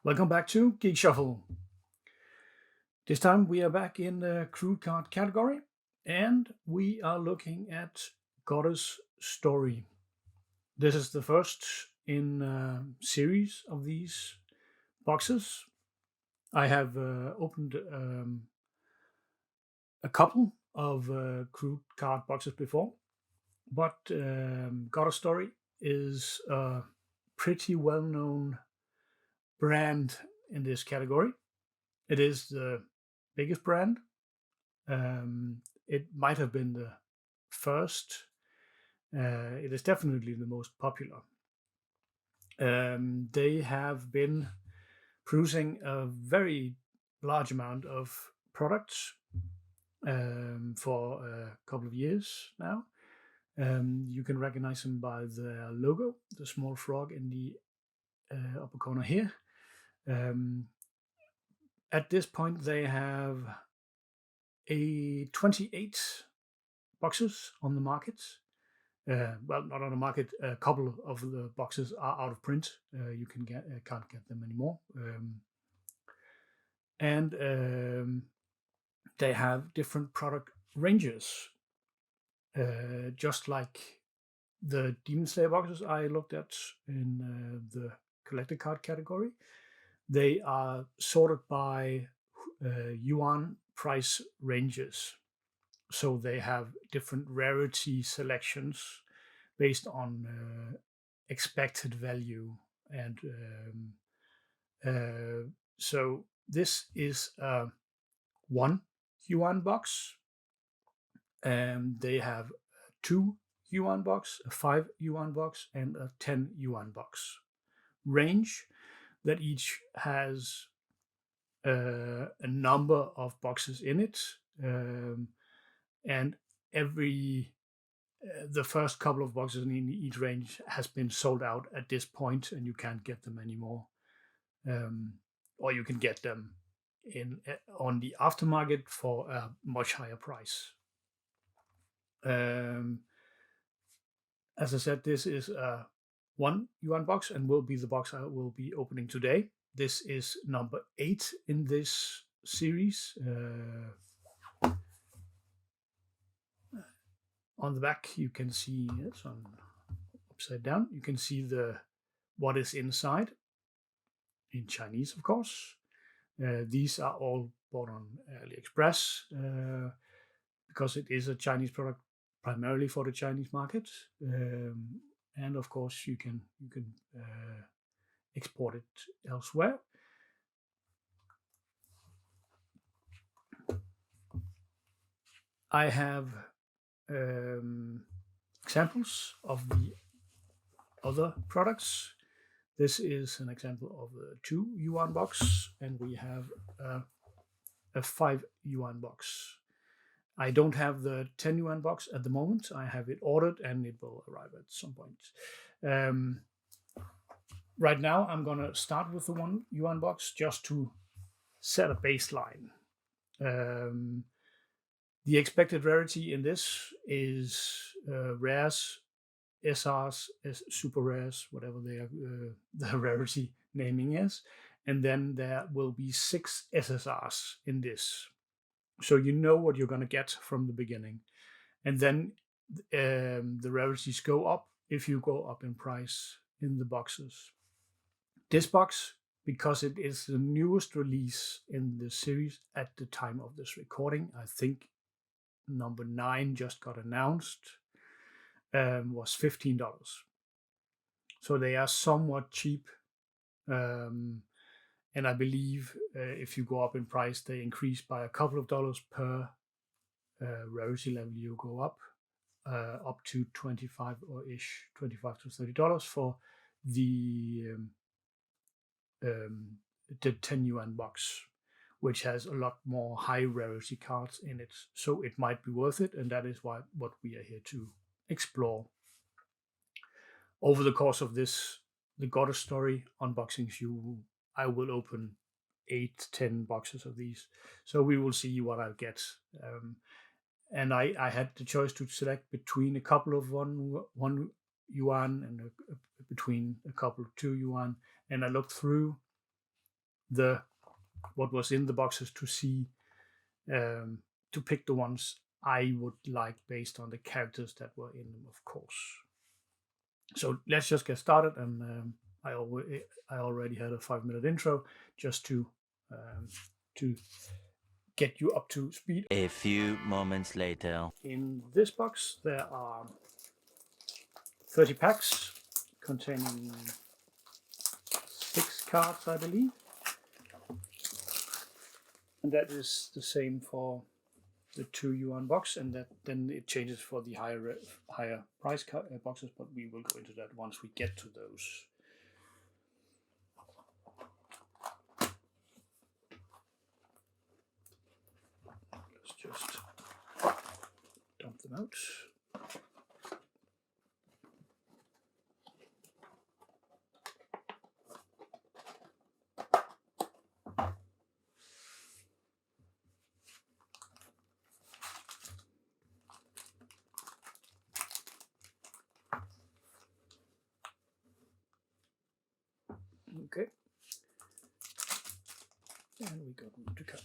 Welcome back to Geek Shuffle. This time we are back in the Crude card category and we are looking at Goddess Story. This is the first in a series of these boxes. I have opened a couple of Crude card boxes before, but Goddess Story is a pretty well known brand in this category. It is the biggest brand. It might have been the first. It is definitely the most popular. They have been producing a very large amount of products for a couple of years now. You can recognize them by their logo, the small frog in the upper corner here. At this point, they have 28 boxes on the market. Well, not on the market. A couple of the boxes are out of print. You can't get them anymore. And they have different product ranges, just like the Demon Slayer boxes I looked at in the collector card category. They are sorted by yuan price ranges. So they have different rarity selections based on expected value. And so this is a 1 yuan box. And they have a 2 yuan box, a 5 yuan box, and a 10 yuan box range that each has a number of boxes in it. And the first couple of boxes in each range has been sold out at this point, and you can't get them anymore. Or you can get them on the aftermarket for a much higher price. As I said, this is a 1 yuan box and will be the box I will be opening today. This is number 8 in this series. On the back, you can see it's on upside down. You can see what is inside in Chinese, of course. These are all bought on Aliexpress because it is a Chinese product primarily for the Chinese market. And of course, you can export it elsewhere. I have examples of the other products. This is an example of a 2 yuan box, and we have a 5 yuan box. I don't have the 10 yuan box at the moment. I have it ordered and it will arrive at some point. Right now, I'm going to start with the 1 yuan box just to set a baseline. The expected rarity in this is rares, SRs, super rares, whatever the rarity naming is. And then there will be 6 SSRs in this. So you know what you're going to get from the beginning. And then the rarities go up if you go up in price in the boxes. This box, because it is the newest release in the series at the time of this recording, I think number 9 just got announced, was $15. So they are somewhat cheap. And I believe if you go up in price, they increase by a couple of dollars per rarity level you go up to $25 to $30 for the 10 yuan box, which has a lot more high rarity cards in it. So it might be worth it, and that is what we are here to explore. Over the course of the Goddess Story unboxings, I will open 8-10 boxes of these. So we will see what I'll get. And I had the choice to select between a couple of one yuan and between a couple of 2 yuan. And I looked through what was in the boxes to see, to pick the ones I would like based on the characters that were in them, of course. So let's just get started, and I already had a 5-minute intro just to get you up to speed. A few moments later. In this box there are 30 packs containing 6 cards, I believe, and that is the same for the 2 you unbox, and then it changes for the higher price boxes, but we will go into that once we get to those. Let's just dump them out. Okay, and we got room to cut.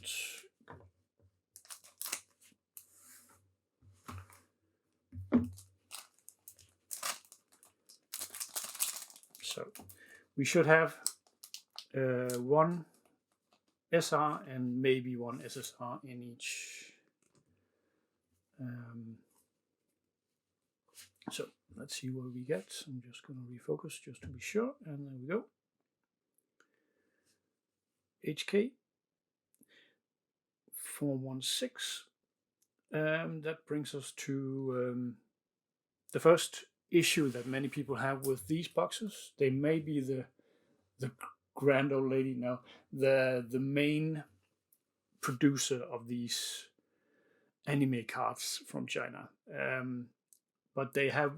So we should have 1 SR and maybe 1 SSR in each. So let's see what we get. I'm just going to refocus just to be sure, and there we go. HK 416. That brings us to the first issue that many people have with these boxes. They may be the grand old lady now, the main producer of these anime cards from China, but they have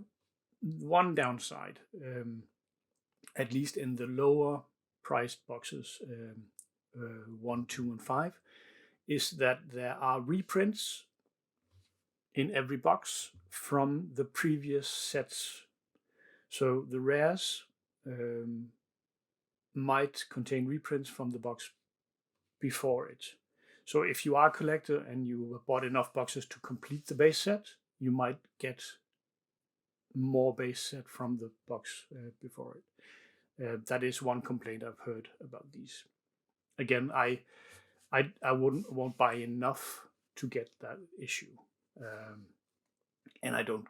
one downside, at least in the lower priced boxes, 1, 2, and 5, is that there are reprints in every box from the previous sets. So the rares might contain reprints from the box before it. So if you are a collector and you bought enough boxes to complete the base set, you might get more base set from the box before it. That is one complaint I've heard about these. Again, I won't buy enough to get that issue, and I don't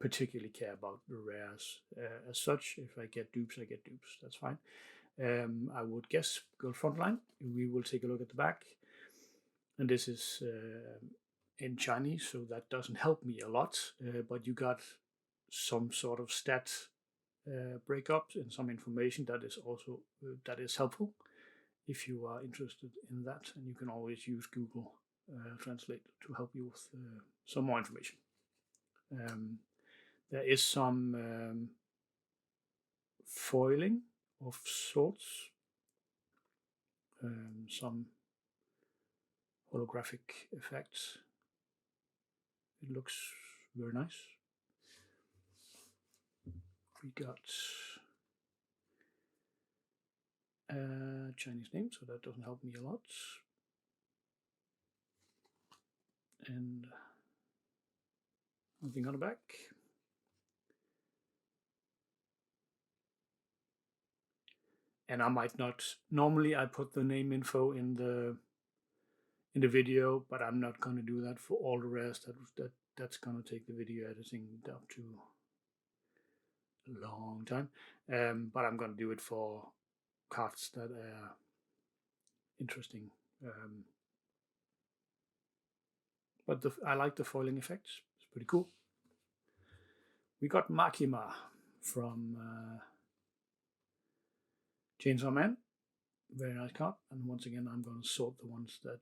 particularly care about the rares as such. If I get dupes, I get dupes. That's fine. I would guess go frontline. We will take a look at the back, and this is in Chinese, so that doesn't help me a lot. But you got some sort of stat breakups and some information that is also that is helpful if you are interested in that, and you can always use Google Translate to help you with some more information. There is some foiling of sorts, some holographic effects. It looks very nice. We got a Chinese name, so that doesn't help me a lot. And nothing on the back. And I might not, normally I put the name info in the video, but I'm not going to do that for all the rest. That's going to take the video editing up to a long time. But I'm going to do it for cards that are interesting. But I like the foiling effects. It's pretty cool. We got Makima from Chainsaw Man. Very nice card. And once again, I'm going to sort the ones that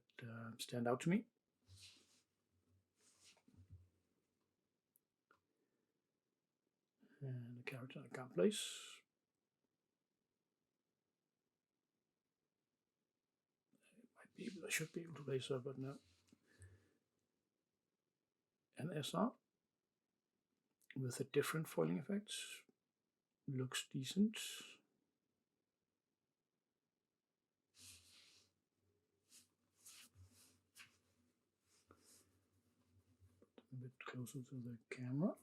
stand out to me. And the character I can't place. I should be able to place her, but no. An SR with a different foiling effect. Looks decent. closer to the camera.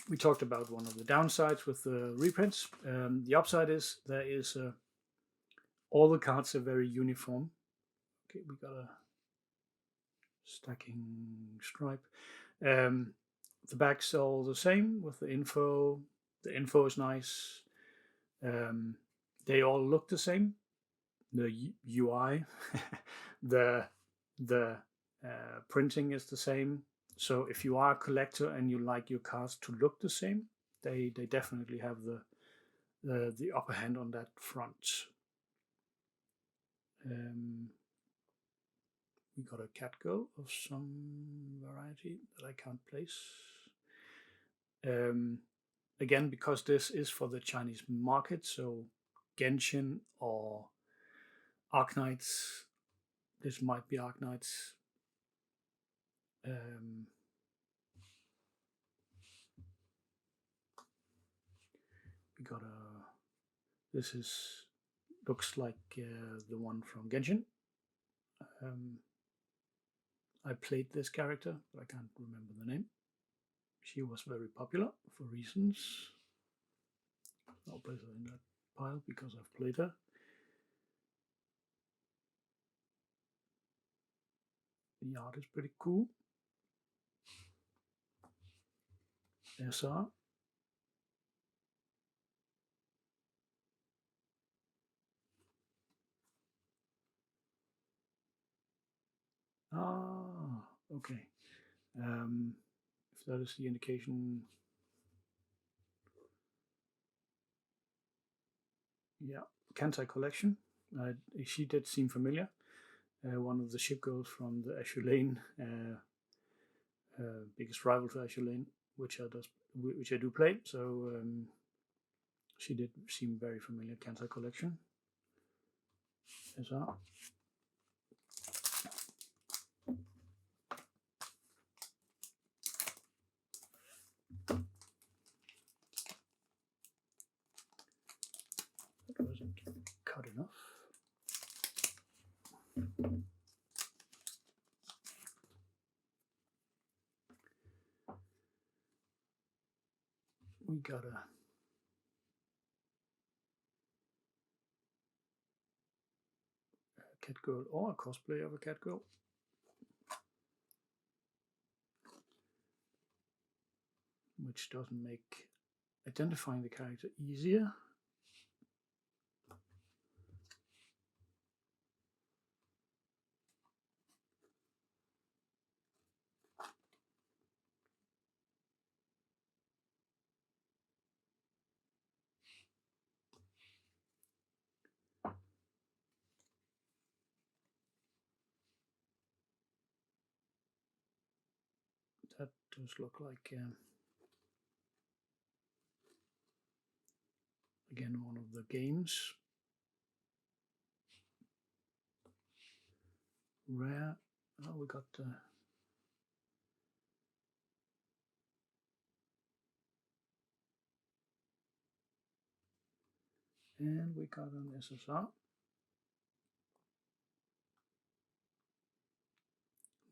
We talked about one of the downsides with the reprints. The upside is there is all the cards are very uniform. Okay, we got a stacking stripe. The backs are all the same with the info. The info is nice. They all look the same. The UI, the printing is the same. So if you are a collector and you like your cards to look the same, they definitely have the upper hand on that front. We got a cat girl of some variety that I can't place. Again, because this is for the Chinese market, so Genshin or Arknights, this might be Arknights. We got this looks like the one from Genshin. I played this character, but I can't remember the name. She was very popular for reasons. I'll place her in that pile because I've played her. The art is pretty cool. SR. Ah, okay. If that is the indication, yeah, Kansai collection. She did seem familiar. One of the ship girls from the Azure Lane, biggest rival to Azure Lane, which I do play. So she did seem very familiar. Kansai collection. SR. That wasn't cut enough. We got a cat girl or a cosplay of a cat girl. Which doesn't make identifying the character easier. That does look like again one of the games. Rare. Oh, we got and we got an SSR.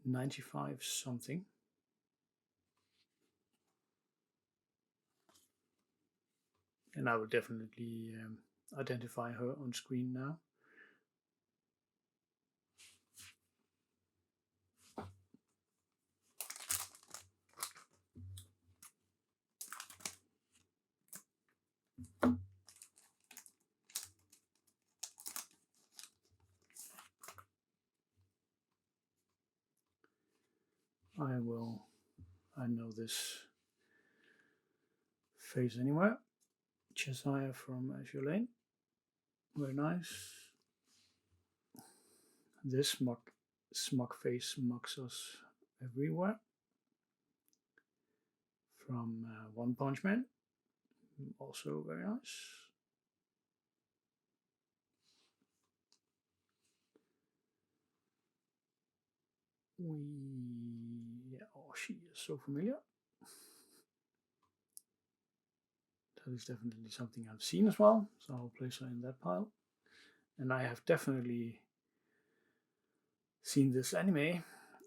95 something. And I will definitely identify her on screen now. I know this face anywhere. Cheshire from Azure Lane. Very nice. This smug face mocks us everywhere. From One Punch Man. Also very nice. Oh, she is so familiar. That is definitely something I've seen as well, so I'll place her in that pile. and I have definitely seen this anime.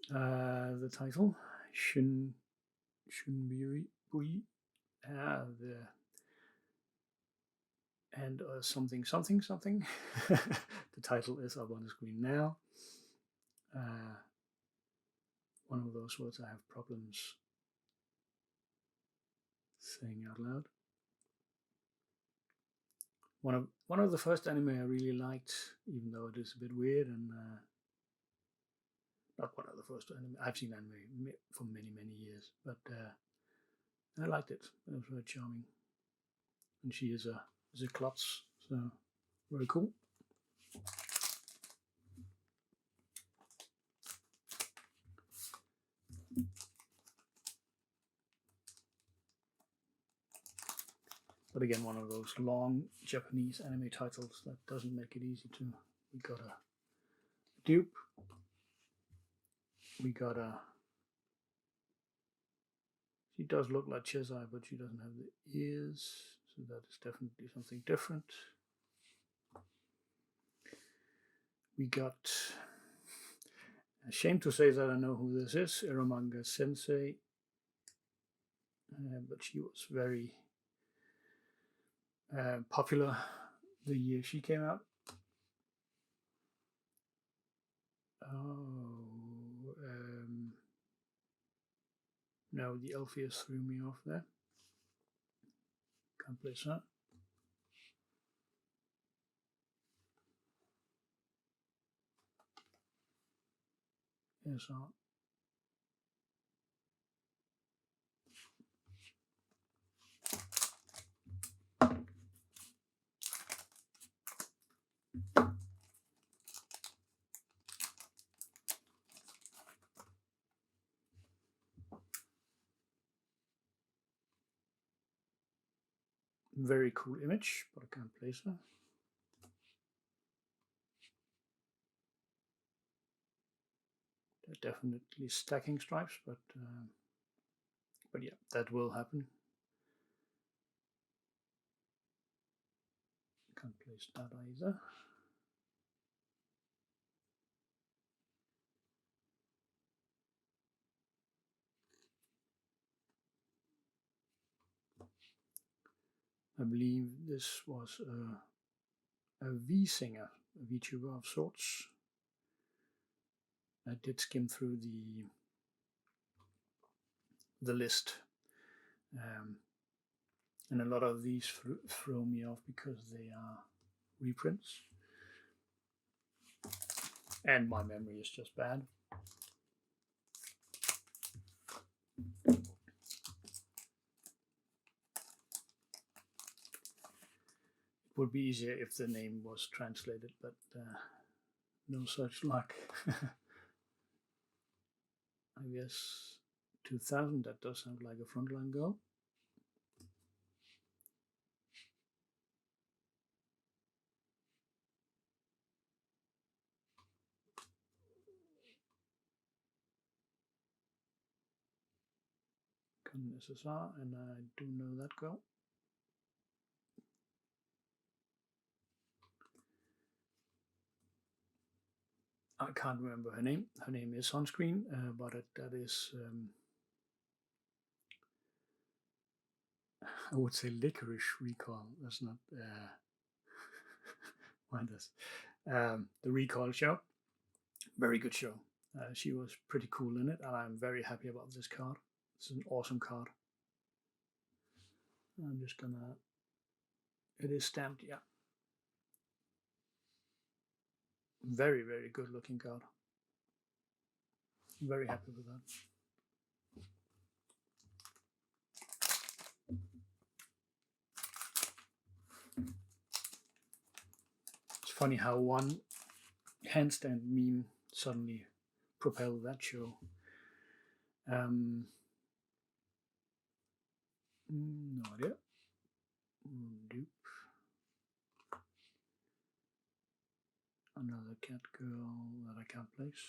The title Shunbui, the and something something something. The title is up on the screen now. One of those words I have problems saying out loud. One of the first anime I really liked, even though it is a bit weird, and not one of the first anime. I've seen anime for many years, but I liked it. It was very charming, and she is a klutz, so very cool. But again, one of those long Japanese anime titles that doesn't make it easy to. We got a dupe. We got a. She does look like Cheshire, but she doesn't have the ears, so that is definitely something different. We got. Ashamed to say that I know who this is, Eromanga Sensei, but she was very popular the year she came out. Oh, no, the Elpheus threw me off there. Can't place that. Yes, very cool image, but I can't place her. They're definitely stacking stripes, but yeah, that will happen. Can't place that either. I believe this was a V singer, a VTuber of sorts. I did skim through the list, and a lot of these throw me off because they are reprints, and my memory is just bad. It would be easier if the name was translated, but no such luck. I guess 2000, that does sound like a frontline girl. Canon SSR, and I do know that girl. I can't remember her name. Her name is on screen, but that is, I would say licorice recall. That's not, mind this. The Recall show. Very good show. She was pretty cool in it, and I'm very happy about this card. It's an awesome card. I'm just gonna. It is stamped, yeah. Very good looking card. I'm very happy with that. It's funny how one handstand meme suddenly propelled that show. No idea. Dupe. Another cat girl that I can't place.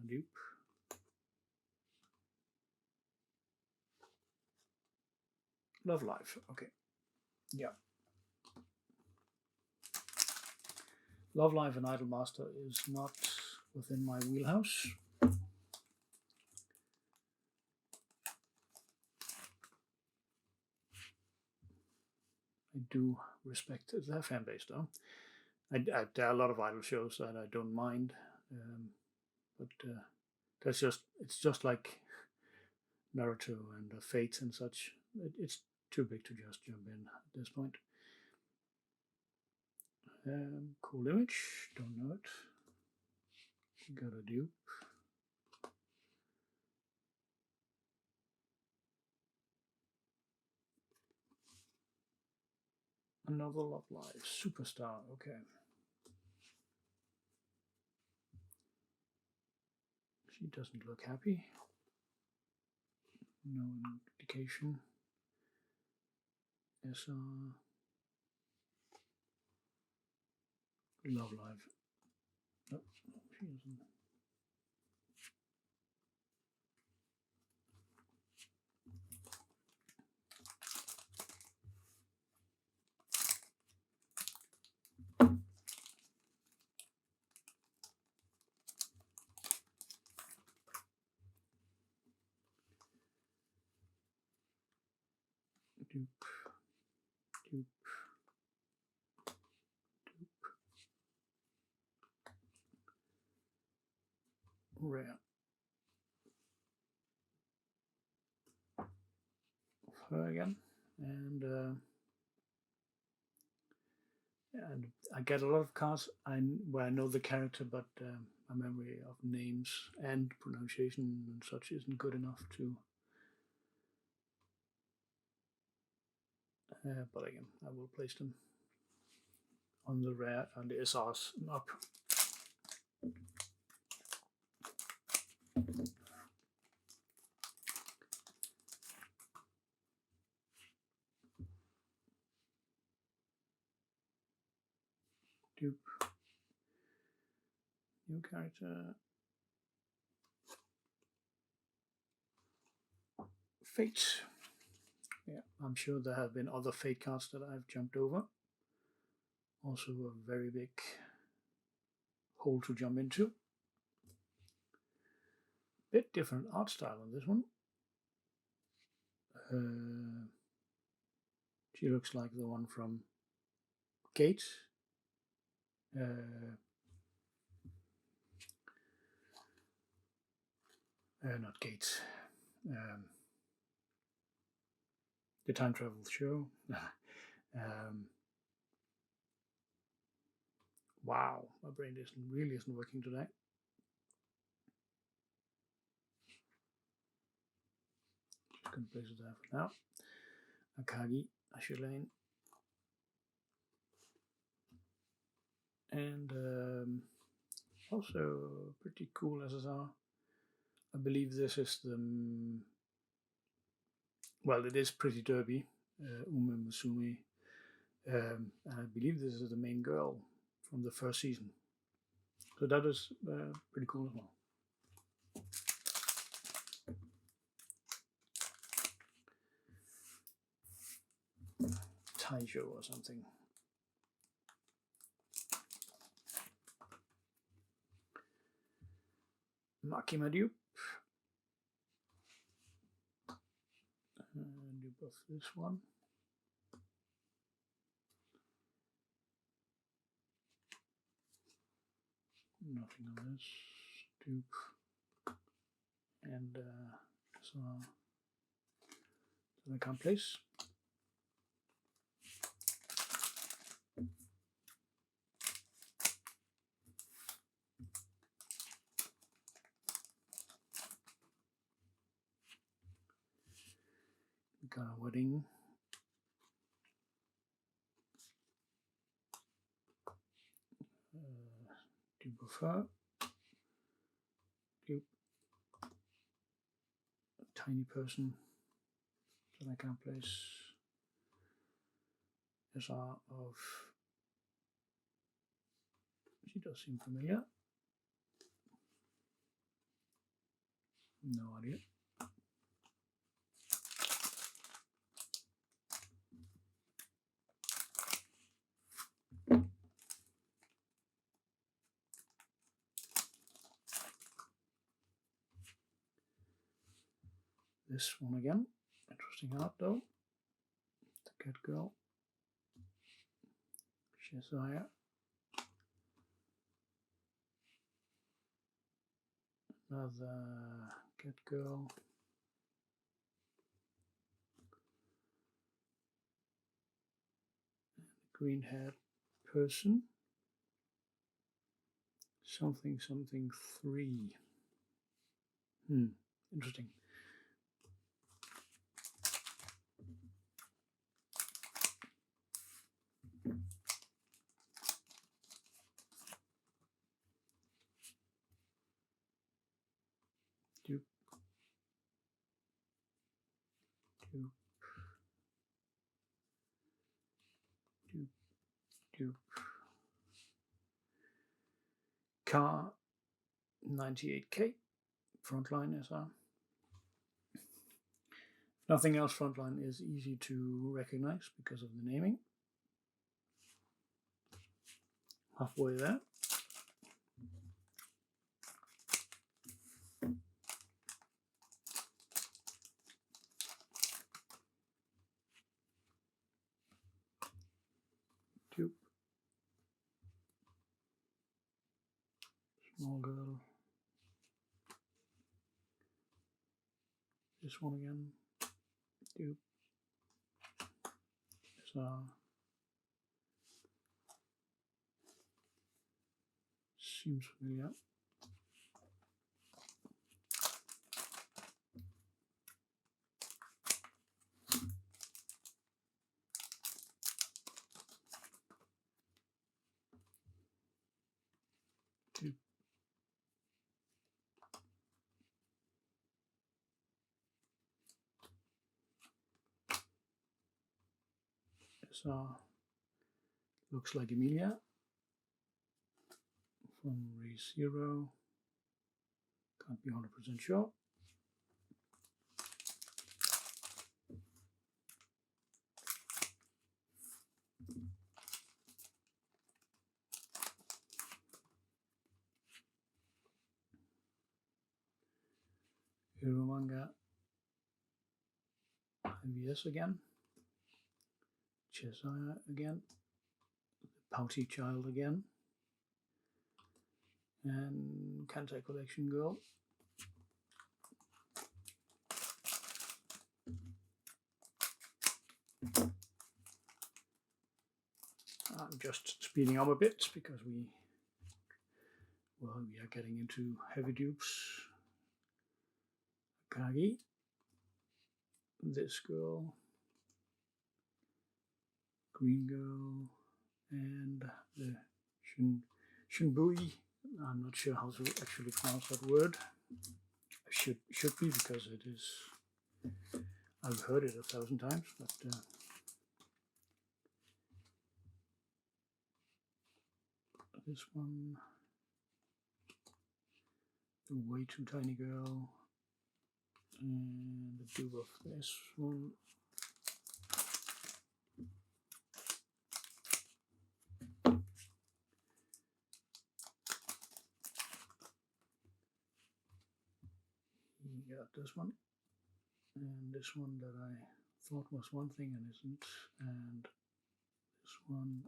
Dupe. Love Life. Okay. Yeah. Love Life and Idol Master is not within my wheelhouse. I do respect their fan base, though. There are a lot of idol shows that I don't mind, but it's just like Naruto and Fate and such. It's too big to just jump in at this point. Cool image, don't know it. Gotta do. Another Love Live superstar. Okay. She doesn't look happy. No indication. SR. Love Live. Nope, she isn't. Dupe. Dupe. Rare. Her again. And I get a lot of cards where I know the character, but my memory of names and pronunciation and such isn't good enough to. But again, I will place them on the rare and the SRs and up. Dupe. New character. Fate. Yeah, I'm sure there have been other Fate cards that I've jumped over. Also a very big hole to jump into. Bit different art style on this one. She looks like the one from Gate. Not Gates. The time travel show. Wow, my brain really isn't working today. Just gonna place it there for now. Akagi, Ashilane, and also pretty cool SSR. I believe this is the well, it is Pretty Derby, Ume Musume, and I believe this is the main girl from the first season. So that is pretty cool as well. Taisho or something. Makima dupe. Dupe of this one. Nothing on this. Dupe. And so I can't place. We got a wedding. Dupe of her. Dupe. A tiny person that I can't place. SR of. She does seem familiar. No idea. This one again. Interesting art though. The cat girl. Shazaya. Another cat girl. Green haired person. Something 3. Interesting. Dupe. Car 98K. Frontline SR. Nothing else, Frontline is easy to recognize because of the naming. Halfway there. Tube. Small girl. This one again. Tube. SR. Seems familiar. Tube. SR. Looks like Emilia from race 0. Can't be 100% sure. Hero manga. IVS again. Cheshire again. The Pouty Child again. And Kantai Collection Girl. I'm just speeding up a bit because we are getting into heavy dupes. Kagi. This girl. Green girl. And the Shunbui. I'm not sure how to actually pronounce that word. Should be, because it is. I've heard it 1,000 times, but this one, the way too tiny girl, and the dupe of this one. You got this one, and this one that I thought was one thing and isn't, and this one,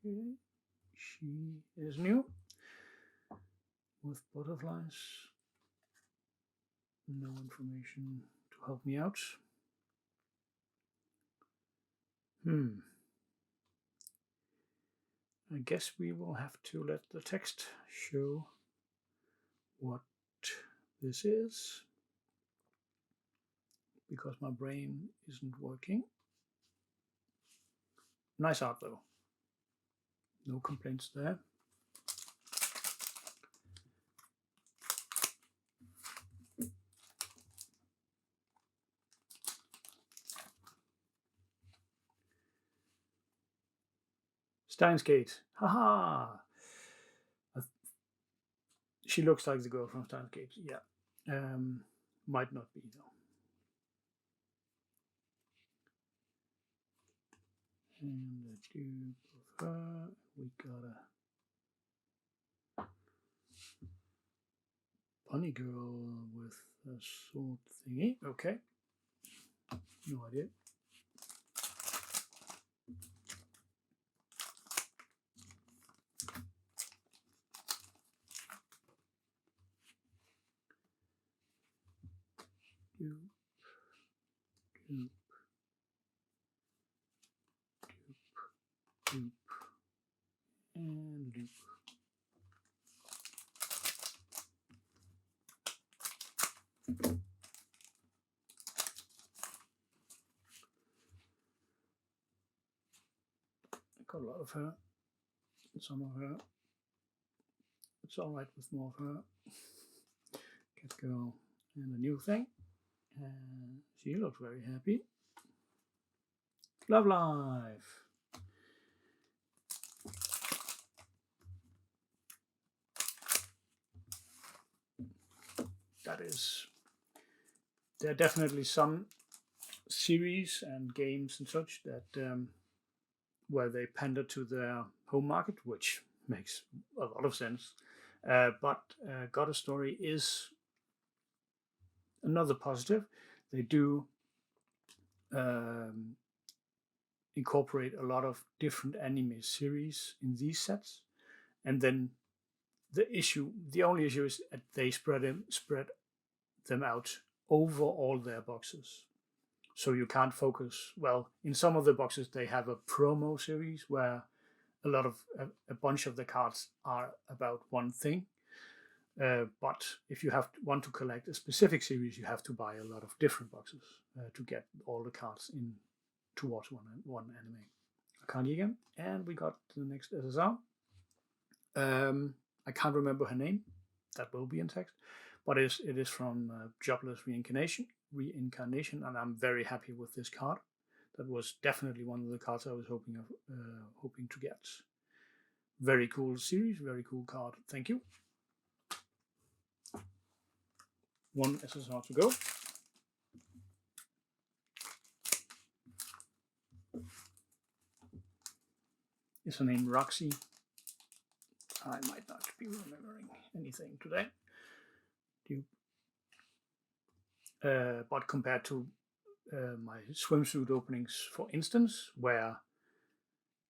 and she is new with butterflies. No information to help me out. I guess we will have to let the text show what this is, because my brain isn't working. Nice art though. No complaints there. Steins Gate. Haha! She looks like the girl from Steins Gate. Yeah. Might not be though. And the dupe of her. We got a bunny girl with a sword thingy. Okay. No idea. Doop, doop, doop, doop, and doop. Got a lot of her. Some of her. It's alright with more of her. Cat girl and a new thing. And she looks very happy. Love life. That is. There are definitely some series and games and such that where they pander to their home market, which makes a lot of sense. But God of Story is another positive. They do incorporate a lot of different anime series in these sets, and then the only issue is that they spread them out over all their boxes. So you can't focus. Well, in some of the boxes they have a promo series where a bunch of the cards are about one thing. But if you want to collect a specific series, you have to buy a lot of different boxes to get all the cards in towards one anime. Akane again, and we got the next SSR. I can't remember her name. That will be in text, but it is from Jobless Reincarnation, and I'm very happy with this card. That was definitely one of the cards I was hoping to get. Very cool series, very cool card. Thank you. One SSR to go. Is her name Roxy? I might not be remembering anything today. But compared to my swimsuit openings, for instance, where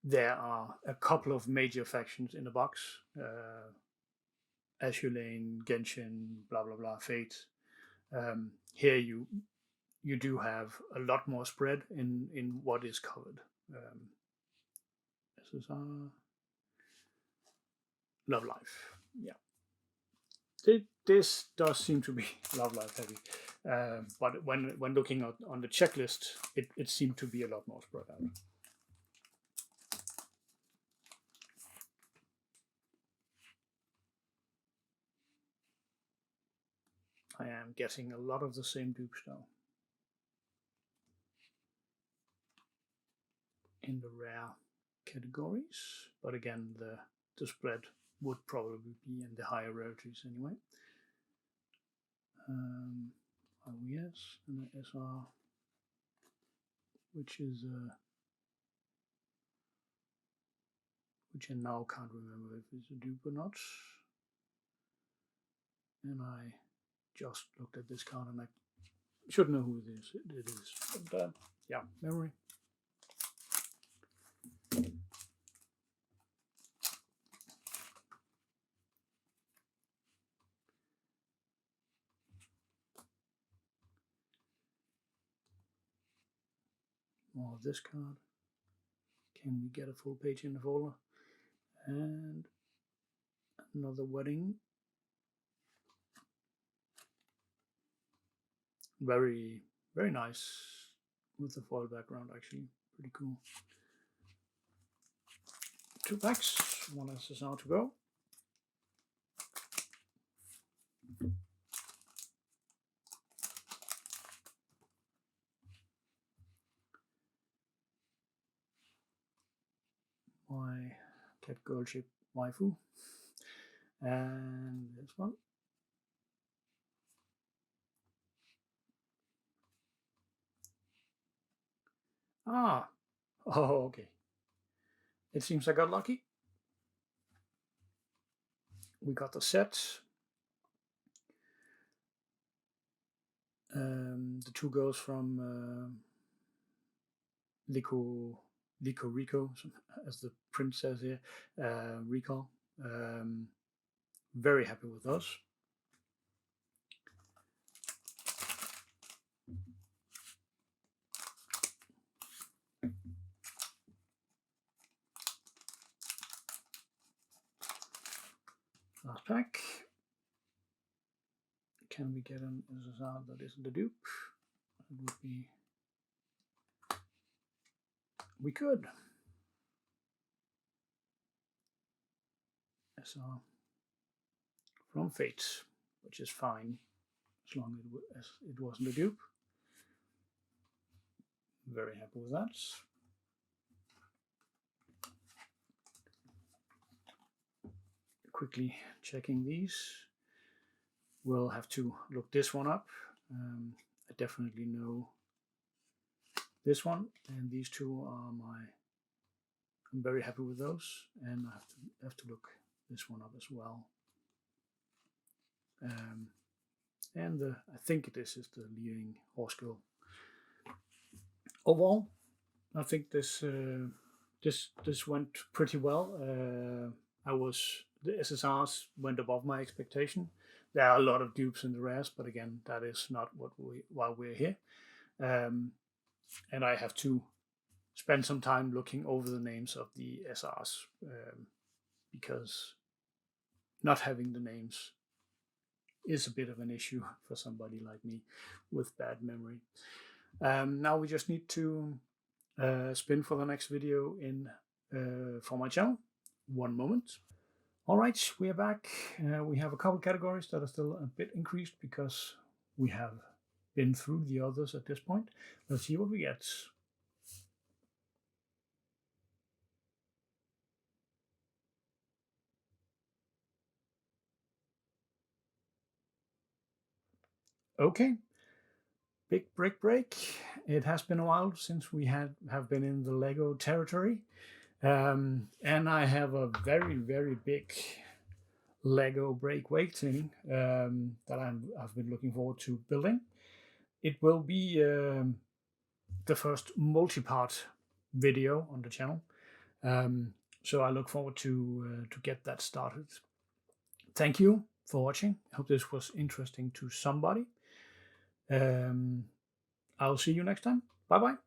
there are a couple of major factions in the box, Azure Lane, Genshin, blah blah blah, Fate. Here you do have a lot more spread in what is covered. SSR, Love Life, yeah. This does seem to be Love Life heavy, but when looking on the checklist, it seemed to be a lot more spread out. I am getting a lot of the same dupes now. In the rare categories, but again, the spread would probably be in the higher rarities anyway. OES and the SR, which I now can't remember if it's a dupe or not. And I just looked at this card and I should know who it is. But yeah, memory. More of this card. Can we get a full page in the folder? And another wedding. Very, very nice with the foil background, actually. Pretty cool. 2 packs, 1 SSR to go. My cat girl ship waifu. And this one. Ah, oh, okay. It seems I got lucky. We got the set. the two girls from Lico Rico, as the print says here, Recall. Very happy with those. Last pack. Can we get an SSR that isn't a dupe? It would be. We could. SR from Fate, which is fine as long as it wasn't a dupe. Very happy with that. Quickly checking these. We'll have to look this one up. I definitely know this one, and these two are I'm very happy with those, and I have to look this one up as well. And I think this is the leading horse girl. Overall, I think this went pretty well. The SSRs went above my expectation. There are a lot of dupes in the rares, but again, that is not why we're here. And I have to spend some time looking over the names of the SRs because not having the names is a bit of an issue for somebody like me with bad memory. Now we just need to spin for the next video for my channel. One moment. All right, we are back. We have a couple categories that are still a bit increased because we have been through the others at this point. Let's see what we get. Okay, big break. It has been a while since we have been in the Lego territory. And I have a very, very big Lego break waiting that I've been looking forward to building. It will be the first multi-part video on the channel. So I look forward to get that started. Thank you for watching. I hope this was interesting to somebody. I'll see you next time. Bye-bye.